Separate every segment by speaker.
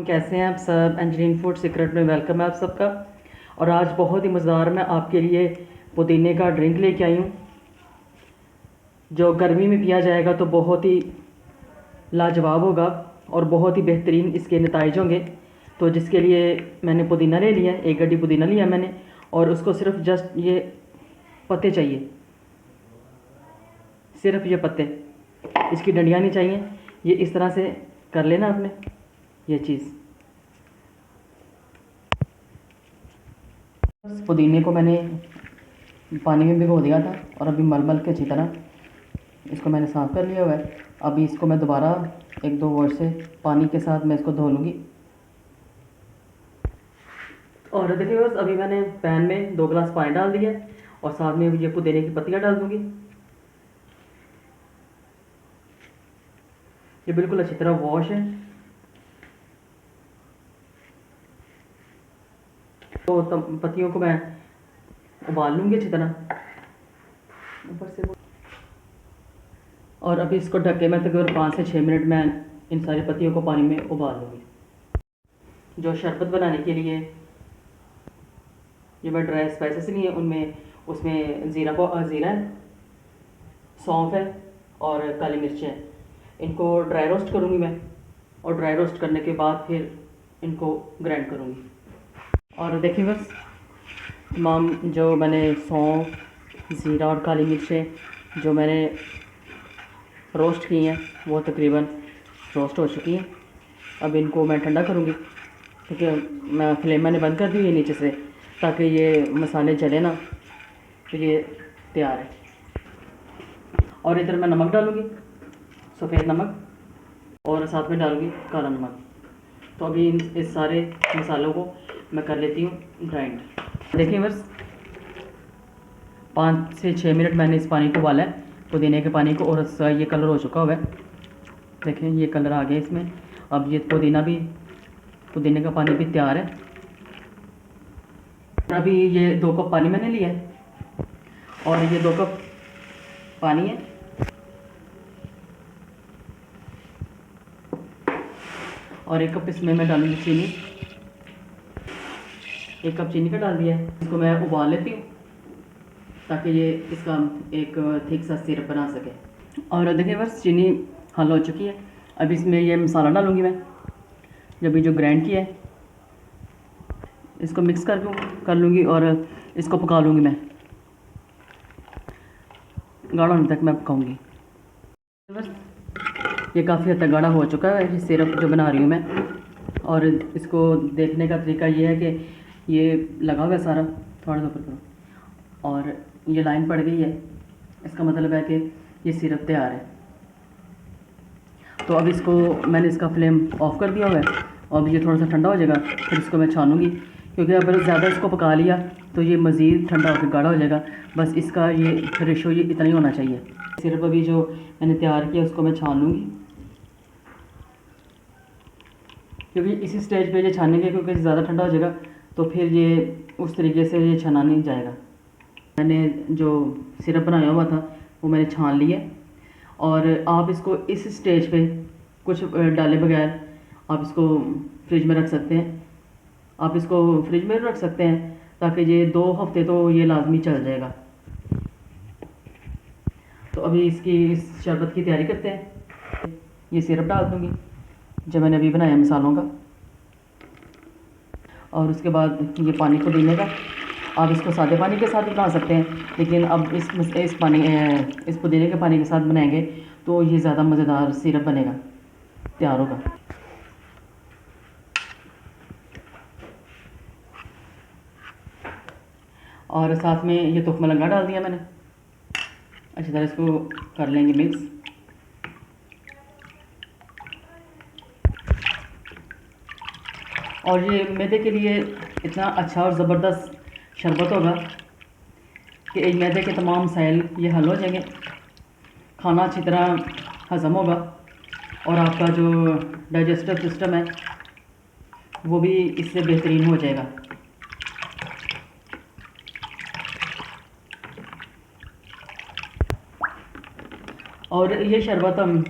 Speaker 1: कैसे हैं आप सब। इंजीनियरिंग फूड सीक्रेट में वेलकम है आप सबका। और आज बहुत ही मज़ेदार मैं आपके लिए पुदीने का ड्रिंक लेके आई हूँ, जो गर्मी में पिया जाएगा तो बहुत ही लाजवाब होगा और बहुत ही बेहतरीन इसके नतीजे होंगे। तो जिसके लिए मैंने पुदीना ले लिया, एक गड्डी पुदीना लिया मैंने, और उसको सिर्फ जस्ट ये पत्ते चाहिए, सिर्फ ये पत्ते, इसकी डंडियाँ नहीं चाहिए। ये इस तरह से कर लेना आपने ये चीज़। पुदीने को मैंने पानी में भिगो दिया था और अभी मल के अच्छी तरह इसको मैंने साफ़ कर लिया हुआ है। अभी इसको मैं दोबारा एक दो वॉश से पानी के साथ मैं इसको धो लूँगी। और देखिए बस अभी मैंने पैन में 2 गिलास पानी डाल दिया और साथ में ये पुदीने की पत्तियाँ डाल दूँगी। ये बिल्कुल अच्छी तरह वॉश है। तो पत्तियों को मैं उबाल लूँगी अच्छी तरह ऊपर से। और अभी इसको ढक के मैं तकरीबन 5 से 6 मिनट में इन सारी पत्तियों को पानी में उबाल लूँगी। जो शरबत बनाने के लिए ये मैं ड्राई स्पाइसेस लिए उनमें उसमें ज़ीरा है, सौंफ है और काली मिर्च है। इनको ड्राई रोस्ट करूँगी मैं, और ड्राई रोस्ट करने के बाद फिर इनको ग्राइंड करूँगी। और देखिए बस तमाम जो मैंने सौंफ, ज़ीरा और काली मिर्चें जो मैंने रोस्ट की हैं वो तकरीबन रोस्ट हो चुकी हैं। अब इनको मैं ठंडा करूँगी, क्योंकि मैं फ्लेम मैंने बंद कर दी है नीचे से, ताकि ये मसाले जले ना। तो ये तैयार है। और इधर मैं नमक डालूँगी, सफ़ेद नमक, और साथ में डालूँगी काला नमक। तो अभी इस सारे मसालों को मैं कर लेती हूँ ग्राइंड। देखिए बस 5 से 6 मिनट मैंने इस पानी को उबाला है, पुदीने के पानी को, और ये कलर हो चुका हुआ है। देखें ये कलर आ गया इसमें। अब ये पुदीने का पानी भी तैयार है। अभी ये 2 कप पानी मैंने लिया है, और ये 2 कप पानी है। और 1 कप इसमें मैं डालूँगी चीनी, 1 कप चीनी का डाल दिया है। इसको मैं उबाल लेती हूँ ताकि ये इसका एक थिक सा सिरप बना सके। और देखिए बस चीनी हल हो चुकी है। अब इसमें ये मसाला डालूँगी मैं, जब ये जो ग्राइंड किया है इसको मिक्स कर लूँगी, और इसको पका लूँगी मैं, गाढ़ा होने तक मैं पकाऊँगी। बस ये काफ़ी हद तक गाढ़ा हो चुका है ये सिरप जो बना रही हूँ मैं। और इसको देखने का तरीका ये है कि ये लगा हुआ है सारा, थोड़ा सा ऊपर करो, और ये लाइन पड़ गई है, इसका मतलब है कि ये सिरप तैयार है। तो अब इसको मैंने इसका फ्लेम ऑफ़ कर दिया हुआ है, और अब ये थोड़ा सा ठंडा हो जाएगा, फिर इसको मैं छानूँगी, क्योंकि अगर ज़्यादा इसको पका लिया तो ये मज़ीद ठंडा होकर गाढ़ा हो जाएगा। बस इसका ये रेशो ये इतना ही होना चाहिए। सिरप अभी जो मैंने तैयार किया उसको मैं छान लूँगी, क्योंकि इसी स्टेज पे ये छानेंगे, क्योंकि ज़्यादा ठंडा हो जाएगा तो फिर ये उस तरीके से ये छाना नहीं जाएगा। मैंने जो सिरप बनाया हुआ था वो मैंने छान लिया, और आप इसको इस स्टेज पे कुछ डाले बगैर आप इसको फ्रिज में रख सकते हैं। आप इसको फ्रिज में रख सकते हैं ताकि ये 2 हफ्ते तो ये लाजमी चल जाएगा। तो अभी इस शरबत की तैयारी करते हैं। ये सिरप डाल दूँगी जो मैंने अभी बनाया मसालों का, और उसके बाद ये पानी पुदीने का। आप इसको सादे पानी के साथ भी बना सकते हैं, लेकिन अब इस पुदीने के पानी के साथ बनाएंगे तो ये ज़्यादा मज़ेदार सिरप बनेगा, तैयार होगा। और साथ में ये तुखमलंगा डाल दिया मैंने। अच्छी तरह इसको कर लेंगे मिक्स। और ये मैदे के लिए इतना अच्छा और ज़बरदस्त शरबत होगा कि मैदे के तमाम मसाइल ये हल हो जाएंगे, खाना अच्छी तरह हज़म होगा, और आपका जो डाइजेस्टिव सिस्टम है वो भी इससे बेहतरीन हो जाएगा। और ये शरबत हम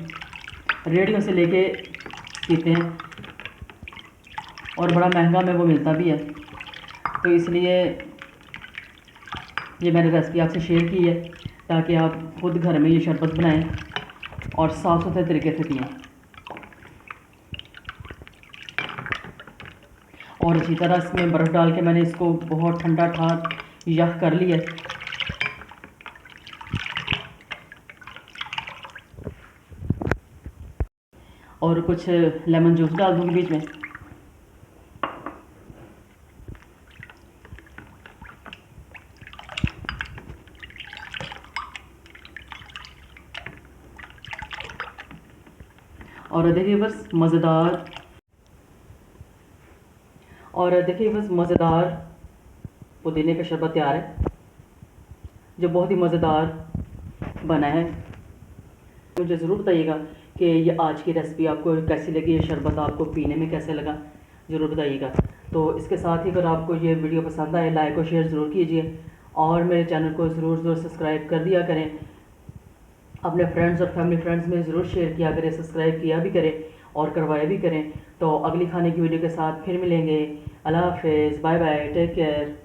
Speaker 1: रेडियो से लेके पीते हैं, और बड़ा महंगा में वो मिलता भी है। तो इसलिए ये मैंने रेसिपी आपसे शेयर की है ताकि आप खुद घर में ये शरबत बनाएं और साफ़ सुथरे तरीके से पिएँ। और इसी तरह इसमें बर्फ़ डाल के मैंने इसको बहुत ठंडा ठार यख कर लिया है। और कुछ लेमन जूस डाल दूँगी बीच में। और देखिए बस मज़ेदार पुदीने का शरबत तैयार है, जो बहुत ही मज़ेदार बना है। मुझे ज़रूर बताइएगा कि ये आज की रेसिपी आपको कैसी लगी, ये शरबत आपको पीने में कैसे लगा, ज़रूर बताइएगा। तो इसके साथ ही अगर आपको ये वीडियो पसंद आए, लाइक और शेयर ज़रूर कीजिए और मेरे चैनल को ज़रूर सब्सक्राइब कर दिया करें। अपने फ्रेंड्स और फैमिली फ्रेंड्स में ज़रूर शेयर किया करें, सब्सक्राइब किया भी करें और करवाया भी करें। तो अगली खाने की वीडियो के साथ फिर मिलेंगे। अल्लाह हाफ़िज़, बाय बाय, टेक केयर।